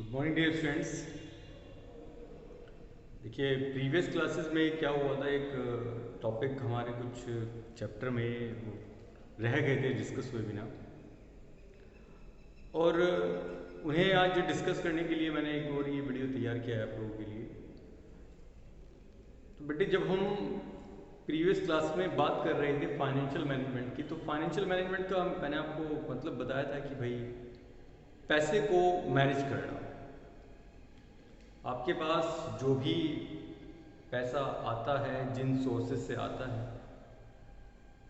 Good morning dear students. देखिए previous classes में क्या हुआ था, एक टॉपिक हमारे कुछ चैप्टर में वो रह गए थे डिस्कस हुए बिना, और उन्हें आज डिस्कस करने के लिए मैंने एक और ये वीडियो तैयार किया है आप लोगों के लिए। तो बेटे, जब हम प्रीवियस क्लास में बात कर रहे थे फाइनेंशियल मैनेजमेंट की, तो फाइनेंशियल मैनेजमेंट का मैंने आपको मतलब बताया था कि भाई पैसे को मैनेज करना, आपके पास जो भी पैसा आता है, जिन सोर्सेज से आता है,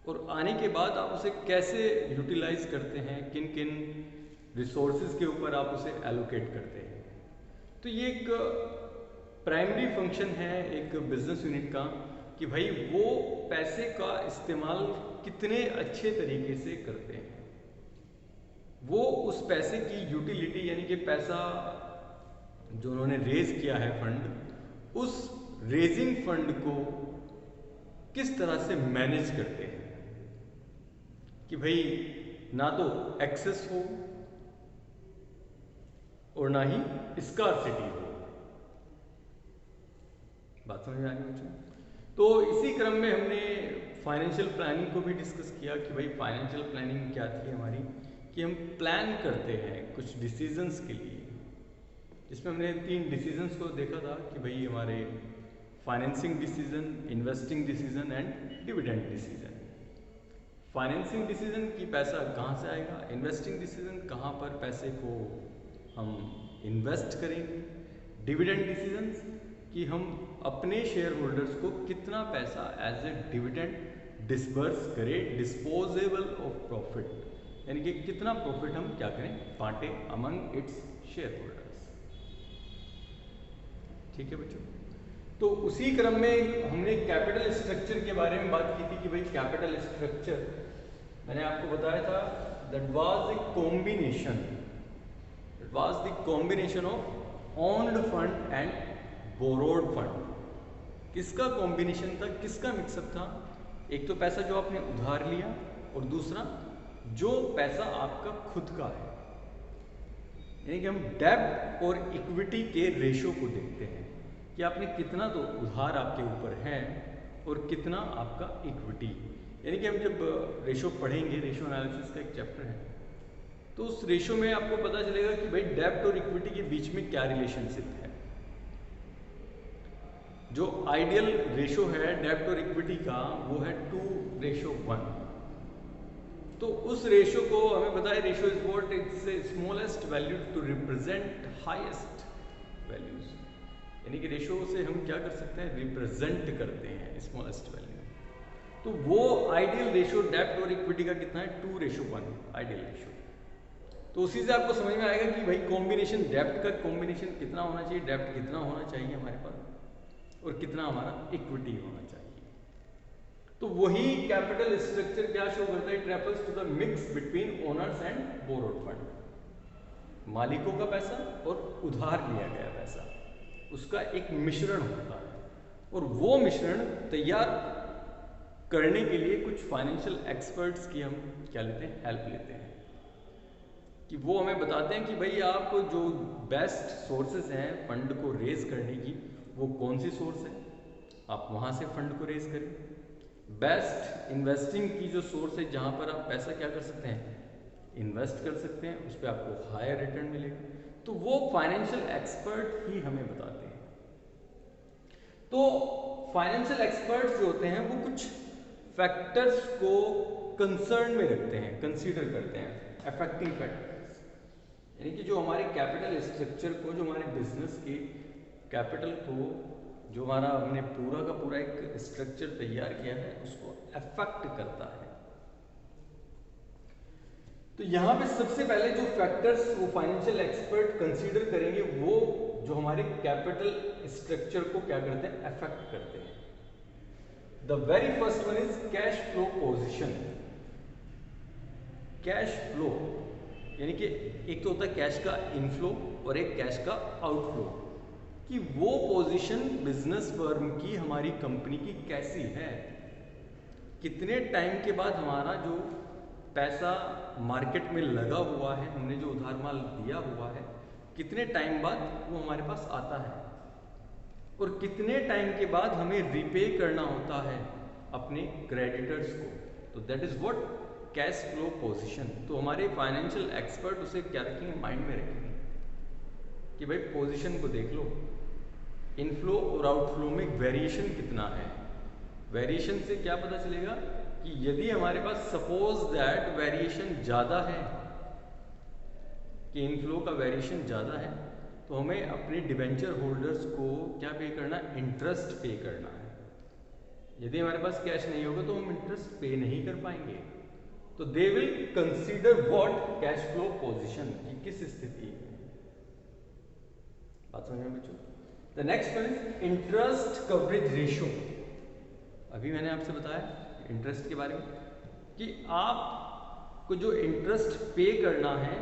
और आने के बाद आप उसे कैसे यूटिलाइज करते हैं, किन किन रिसोर्सेज के ऊपर आप उसे एलोकेट करते हैं। तो ये एक प्राइमरी फंक्शन है एक बिजनेस यूनिट का कि भाई वो पैसे का इस्तेमाल कितने अच्छे तरीके से करते हैं, वो उस पैसे की यूटिलिटी यानी कि पैसा जो उन्होंने रेज किया है फंड, उस रेजिंग फंड को किस तरह से मैनेज करते हैं कि भाई ना तो एक्सेस हो और ना ही स्कार्सिटी हो। बात समझ में आ गई बच्चों? तो इसी क्रम में हमने फाइनेंशियल प्लानिंग को भी डिस्कस किया कि भाई फाइनेंशियल प्लानिंग क्या थी हमारी, कि हम प्लान करते हैं कुछ डिसीजंस के लिए, जिसमें हमने 3 डिसीजंस को देखा था कि भाई हमारे financing decision, investing decision and dividend decision. Financing decision कि पैसा कहाँ से आएगा, इन्वेस्टिंग डिसीजन कहाँ पर पैसे को हम इन्वेस्ट करेंगे, डिविडेंड डिसीजन कि हम अपने शेयर होल्डर्स को कितना पैसा एज ए डिविडेंड डिसबर्स करें, डिस्पोजेबल ऑफ प्रॉफिट, यानी कि कितना प्रॉफिट हम क्या करें, बांटे अमंग इट्स शेयर होल्डर्स। ठीक है बच्चों? तो उसी क्रम में हमने कैपिटल स्ट्रक्चर के बारे में बात की थी कि भाई कैपिटल स्ट्रक्चर मैंने आपको बताया था that was the combination of owned fund and borrowed fund. किसका कॉम्बिनेशन था, किसका मिक्सअप था? एक तो पैसा जो आपने उधार लिया, और दूसरा जो पैसा आपका खुद का है, यानी कि हम डेब्ट और इक्विटी के रेशो को देखते हैं कि आपने कितना तो उधार आपके ऊपर है और कितना आपका इक्विटी। यानी कि हम जब रेशो पढ़ेंगे, रेशो एनालिसिस का एक चैप्टर है, तो उस रेशो में आपको पता चलेगा कि भाई डेब्ट और इक्विटी के बीच में क्या रिलेशनशिप है। जो आइडियल रेशो है डेब्ट और इक्विटी का वो है 2:1। तो उस रेशो को हमें पता है, ratio is what it's smallest value to represent highest values, यानी कि रेशो से हम क्या कर सकते हैं, रिप्रेजेंट करते हैं स्मॉलेस्ट वैल्यू। तो वो आइडियल रेशो डेब्ट और इक्विटी का कितना है, 2:1 आइडियल रेशो। तो उसी से आपको समझ में आएगा कि भाई कॉम्बिनेशन डेब्ट का कॉम्बिनेशन कितना होना चाहिए, डेब्ट कितना होना चाहिए हमारे पास, और कितना हमारा इक्विटी होना चाहिए। तो वही कैपिटल स्ट्रक्चर क्या शो करता है, it refers to the mix between owners and borrowed fund, मालिकों का पैसा और उधार लिया गया पैसा, उसका एक मिश्रण होता है। और वो मिश्रण तैयार करने के लिए कुछ फाइनेंशियल एक्सपर्ट्स की हम क्या लेते हैं, हेल्प लेते हैं, कि वो हमें बताते हैं कि भाई आप जो बेस्ट सोर्सेज हैं फंड को रेज करने की, वो कौन सी सोर्स है, आप वहाँ से फंड को रेज करें। बेस्ट इन्वेस्टिंग की जो सोर्स है, जहाँ पर आप पैसा क्या कर सकते हैं, इन्वेस्ट कर सकते हैं, उस पर आपको हायर रिटर्न मिलेगा। तो वो फाइनेंशियल एक्सपर्ट ही हमें बताते हैं। तो फाइनेंशियल एक्सपर्ट्स जो होते हैं वो कुछ फैक्टर्स को कंसर्न में रखते हैं, कंसीडर करते हैं, अफेक्टिंग फैक्टर्स, यानी कि जो हमारे कैपिटल स्ट्रक्चर को, जो हमारे बिजनेस की कैपिटल को, जो हमारा हमने पूरा का पूरा एक स्ट्रक्चर तैयार किया है, उसको अफेक्ट करता है। तो यहाँ पे सबसे पहले जो फैक्टर्स वो फाइनेंशियल एक्सपर्ट कंसीडर करेंगे, वो जो हमारे कैपिटल स्ट्रक्चर को क्या करते हैं, अफेक्ट करते हैं। The very first one is cash flow position. Cash flow यानी कि एक तो होता है कैश का इनफ्लो और एक कैश का आउटफ्लो, कि वो पोजीशन बिजनेस फर्म की, हमारी कंपनी की कैसी है, कितने टाइम के बाद हमारा जो पैसा मार्केट में लगा हुआ है, हमने जो उधार माल दिया हुआ है, कितने टाइम बाद वो हमारे पास आता है और कितने टाइम के बाद हमें रिपे करना होता है अपने क्रेडिटर्स को। तो that is what cash flow position. तो हमारे फाइनेंशियल एक्सपर्ट उसे क्या रखेंगे, माइंड में रखेंगे कि भाई पोजीशन को देख लो, इनफ्लो और आउटफ्लो में वेरिएशन कितना है। वेरिएशन से क्या पता चलेगा कि यदि हमारे पास सपोज दैट वेरिएशन ज़्यादा है, कि इनफ्लो का वेरिएशन ज़्यादा है, तो हमें अपने डिबेंचर होल्डर्स को क्या पे करना है, इंटरेस्ट पे करना है। यदि हमारे पास कैश नहीं होगा तो हम इंटरेस्ट पे नहीं कर पाएंगे। तो they will consider what cash flow position, की किस स्थिति में। बात समझ में बच्चों। The next one is interest coverage ratio. अभी मैंने आपसे बताया इंटरेस्ट के बारे में कि आपको जो इंटरेस्ट पे करना है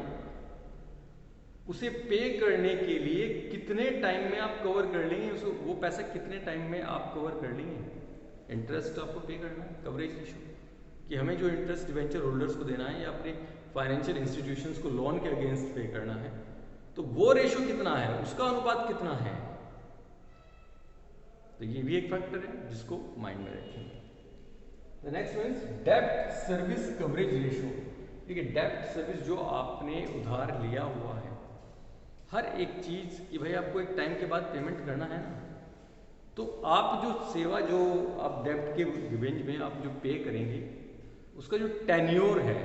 उसे पे करने के लिए कितने टाइम में आप कवर कर लेंगे, उसको वो पैसा कितने टाइम में आप कवर कर लेंगे। इंटरेस्ट आपको पे करना है, कवरेज रेशियो कि हमें जो इंटरेस्ट डिवेंचर होल्डर्स को देना है या अपने फाइनेंशियल इंस्टीट्यूशंस को लोन के अगेंस्ट पे करना है, तो वो रेशियो कितना है, उसका अनुपात कितना है। तो ये भी एक फैक्टर है जिसको माइंड में रखेंगे। द नेक्स्ट वन इज डेब्ट सर्विस कवरेज रेशियो। ठीक है, डेब्ट सर्विस जो आपने उधार लिया हुआ है, हर एक चीज कि भाई आपको एक टाइम के बाद पेमेंट करना है ना, तो आप जो सेवा जो आप डेब्ट के रिवेंज में आप जो पे करेंगे उसका जो टेन्योर है,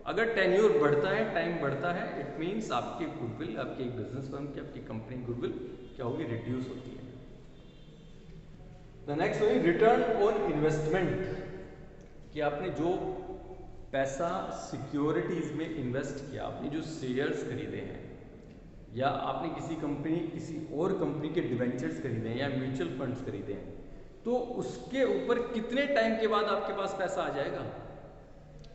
अगर टेन्योर बढ़ता है, टाइम बढ़ता है, इट मीन्स आपकी गुडविल, आपके एक बिजनेस फर्म की, आपकी कंपनी गुडविल क्या होगी, रिड्यूस होती है। द नेक्स्ट होगी रिटर्न ऑन इन्वेस्टमेंट, कि आपने जो पैसा सिक्योरिटीज में इन्वेस्ट किया, आपने जो शेयर्स खरीदे हैं या आपने किसी और कंपनी के डिवेंचर्स खरीदे हैं या म्यूचुअल फंड्स खरीदे हैं, तो उसके ऊपर कितने टाइम के बाद आपके पास पैसा आ जाएगा,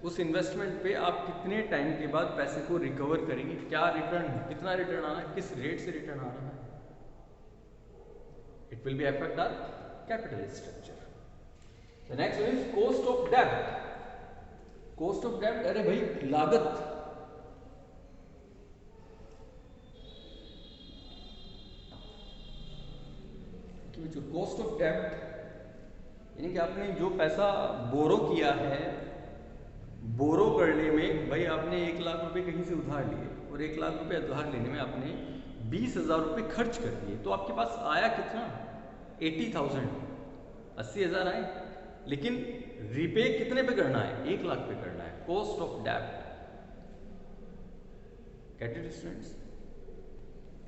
उस इन्वेस्टमेंट पे आप कितने टाइम के बाद पैसे को रिकवर करेंगे, क्या रिटर्न, कितना रिटर्न आ रहा है, किस रेट से रिटर्न आ रहा है। It will be affect our capital structure. The next one is cost of डेब्ट। कॉस्ट ऑफ डेब्ट, अरे भाई लागत, कॉस्ट ऑफ डेब्ट यानी कि आपने जो पैसा बोरो किया है, बोरो करने में भाई आपने 1 लाख रुपए कहीं से उधार लिए और 1 लाख रुपए उधार लेने में आपने 20,000 रुपए खर्च कर दिए, तो आपके पास आया कितना, 80,000, 80,000 आए, लेकिन रिपे कितने पे करना है, 1 लाख पे करना है। कॉस्ट ऑफ डेब्ट, गेट इट स्टूडेंट्स,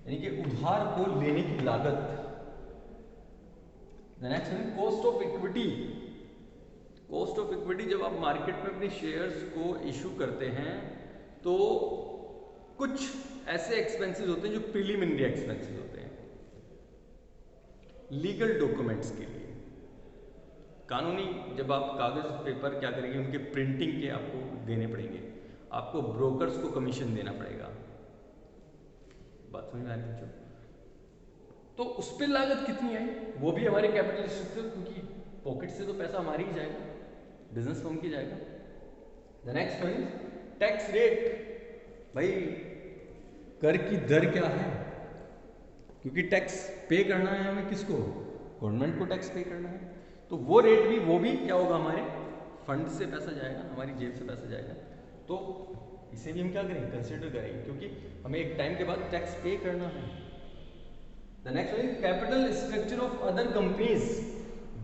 यानी कि उधार को लेने की लागत। The next one cost of equity. Cost of equity, जब आप मार्केट में अपने शेयर्स को इशू करते हैं तो कुछ ऐसे एक्सपेंसेस होते हैं जो प्रीलिमिनरी एक्सपेंसेस होते हैं, लीगल डॉक्यूमेंट्स के लिए, कानूनी, जब आप कागज पेपर क्या करेंगे उनके प्रिंटिंग के आपको देने पड़ेंगे, आपको ब्रोकर्स को कमीशन देना पड़ेगा। बात समझ में आ रही है? तो उस पर लागत कितनी आई, वो भी हमारे कैपिटल स्ट्रक्चर, क्योंकि पॉकेट से तो पैसा हमारी ही जाएगा, बिजनेस फर्म की जाएगा। The next one is tax rate. भाई कर की दर क्या है, क्योंकि टैक्स पे करना है हमें, किसको, गवर्नमेंट को टैक्स पे करना है, तो वो रेट भी, वो भी क्या होगा, हमारे फंड से पैसा जाएगा, हमारी जेब से पैसा जाएगा, तो इसे भी हम क्या करेंगे, कंसिडर करेंगे, क्योंकि हमें एक टाइम के बाद टैक्स पे करना है। The next one is capital structure of other companies.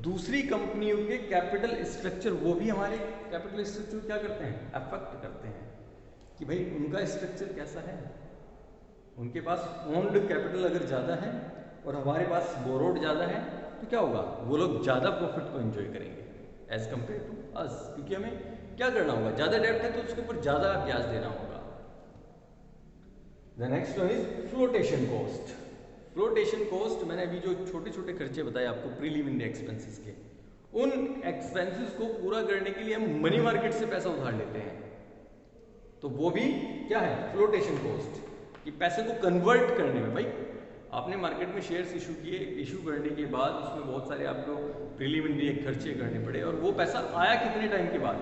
दूसरी कंपनियों के कैपिटल स्ट्रक्चर, वो भी हमारे कैपिटल स्ट्रक्चर क्या करते हैं, अफेक्ट करते हैं, कि भाई उनका स्ट्रक्चर कैसा है, उनके पास ओन्ड कैपिटल अगर ज़्यादा है और हमारे पास बोरोड ज़्यादा है, तो क्या होगा, वो लोग ज़्यादा प्रॉफिट को एंजॉय करेंगे एज कंपेयर टू अस, क्योंकि हमें क्या करना होगा, ज़्यादा डेब्ट है तो उसके ऊपर ज़्यादा ब्याज देना होगा। The next one is flotation cost. Flotation cost, मैंने अभी जो छोटे छोटे खर्चे बताए आपको प्रीलिमिनरी एक्सपेंसेस के, उन एक्सपेंसेस को पूरा करने के लिए हम मनी मार्केट से पैसा उधार लेते हैं, तो वो भी क्या है, फ्लोटेशन कॉस्ट, कि पैसे को कन्वर्ट करने में, भाई आपने मार्केट में शेयर्स इशू किए, इशू करने के बाद उसमें बहुत सारे आपको प्रीलिमिनरी खर्चे करने पड़े और वो पैसा आया कितने टाइम के बाद,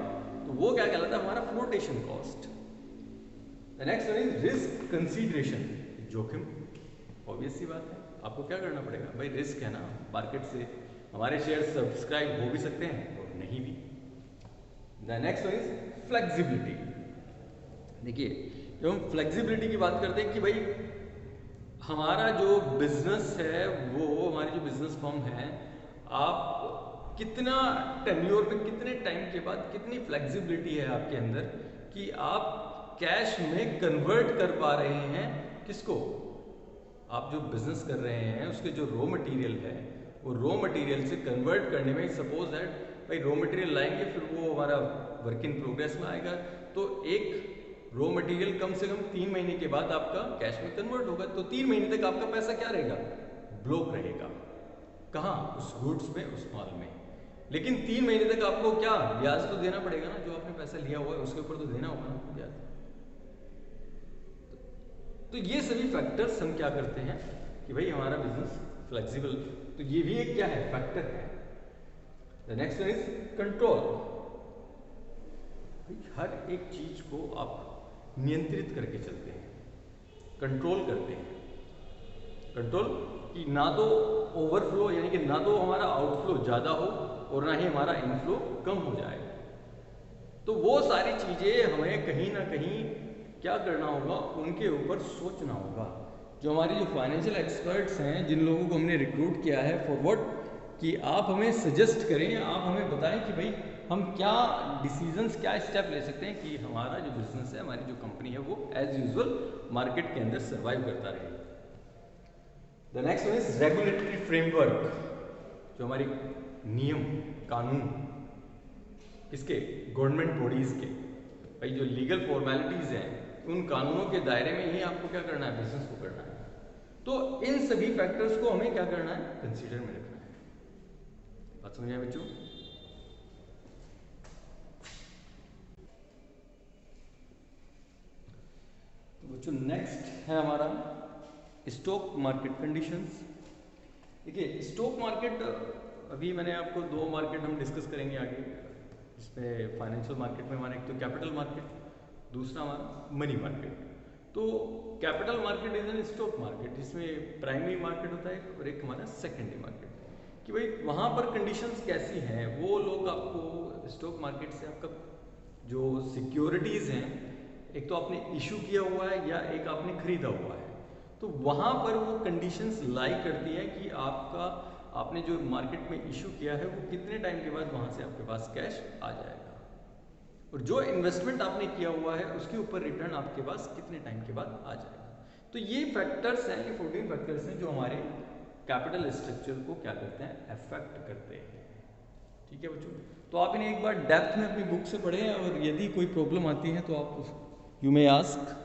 तो वो क्या कहलाता है, हमारा flotation cost. The next one is risk consideration. जोखिम, ऑब्वियस सी बात है, आपको क्या करना पड़ेगा भाई, रिस्क है ना, मार्केट से हमारे शेयर सब्सक्राइब हो भी सकते हैं और नहीं भी। The next one is flexibility. देखिए जब हम फ्लेक्सिबिलिटी की बात करते हैं कि भाई हमारा जो बिजनेस है वो, हमारी जो बिजनेस फर्म है, आप कितना टेन्योर में, कितने टाइम के बाद कितनी फ्लेक्सिबिलिटी है आपके अंदर कि आप कैश में कन्वर्ट कर पा रहे हैं किसको, आप जो बिजनेस कर रहे हैं उसके जो रॉ मटेरियल है वो रॉ मटेरियल से कन्वर्ट करने में, सपोज दैट भाई रॉ मटेरियल लाएंगे फिर वो हमारा वर्क इन प्रोग्रेस में आएगा, तो एक रॉ मटेरियल कम से कम 3 महीने के बाद आपका कैश में कन्वर्ट होगा, तो 3 महीने तक आपका पैसा क्या रहेगा, ब्लॉक रहेगा, कहाँ, उस गुड्स में, उस माल में। लेकिन 3 महीने तक आपको क्या ब्याज तो देना पड़ेगा ना, जो आपने पैसा लिया हुआ है उसके ऊपर तो देना होगा ना ब्याज। तो ये सभी फैक्टर्स हम क्या करते हैं कि भाई हमारा बिजनेस फ्लेक्सिबल, तो ये भी एक क्या है, फैक्टर है। The next one is control. हर एक चीज को आप नियंत्रित करके चलते हैं, कंट्रोल करते हैं। कंट्रोल कि ना तो ओवरफ्लो यानी कि ना तो हमारा आउटफ्लो ज़्यादा हो और ना ही हमारा इनफ्लो कम हो जाए। तो वो सारी चीज़ें हमें कहीं ना कहीं क्या करना होगा, उनके ऊपर सोचना होगा। जो हमारे जो फाइनेंशियल एक्सपर्ट्स हैं, जिन लोगों को हमने रिक्रूट किया है फॉर व्हाट, कि आप हमें सजेस्ट करें, आप हमें बताएं कि भाई हम क्या डिसीजंस, क्या स्टेप ले सकते हैं कि हमारा जो बिजनेस है, हमारी जो कंपनी है वो एज यूजुअल मार्केट के अंदर सर्वाइव करता रहे। The next one is regulatory framework. जो हमारी नियम कानून किसके, गवर्नमेंट बॉडीज के, भाई जो लीगल फॉर्मेलिटीज हैं उन कानूनों के दायरे में ही आपको क्या करना है, बिजनेस को करना है। तो इन सभी फैक्टर्स को हमें क्या करना है, कंसीडर में रखना है। बात समझ आए बच्चों? तो बच्चों नेक्स्ट है हमारा स्टॉक मार्केट कंडीशंस। देखिए स्टॉक मार्केट, अभी मैंने आपको 2 मार्केट हम डिस्कस करेंगे आगे, इसमें फाइनेंशियल मार्केट में हमारा एक तो कैपिटल मार्केट, दूसरा हमारा मनी मार्केट। तो capital market is an stock market, जिसमें प्राइमरी मार्केट होता है और एक हमारा सेकेंडरी मार्केट, कि भाई वहाँ पर कंडीशंस कैसी हैं। वो लोग आपको स्टॉक मार्केट से आपका जो सिक्योरिटीज़ हैं, एक तो आपने इशू किया हुआ है या एक आपने खरीदा हुआ है, तो वहाँ पर वो कंडीशंस लाई करती हैं कि आपका, आपने जो मार्केट में इशू किया है वो कितने टाइम के बाद वहाँ से आपके पास कैश आ जाएगा, और जो इन्वेस्टमेंट आपने किया हुआ है उसके ऊपर रिटर्न आपके पास कितने टाइम के बाद आ जाएगा। तो ये फैक्टर्स हैं, ये 14 फैक्टर्स हैं जो हमारे कैपिटल स्ट्रक्चर को क्या करते हैं, अफेक्ट करते हैं। ठीक है बच्चों, तो आप इन्हें एक बार डेप्थ में अपनी बुक से पढ़ें, और यदि कोई प्रॉब्लम आती है तो आप यू मे आस्क।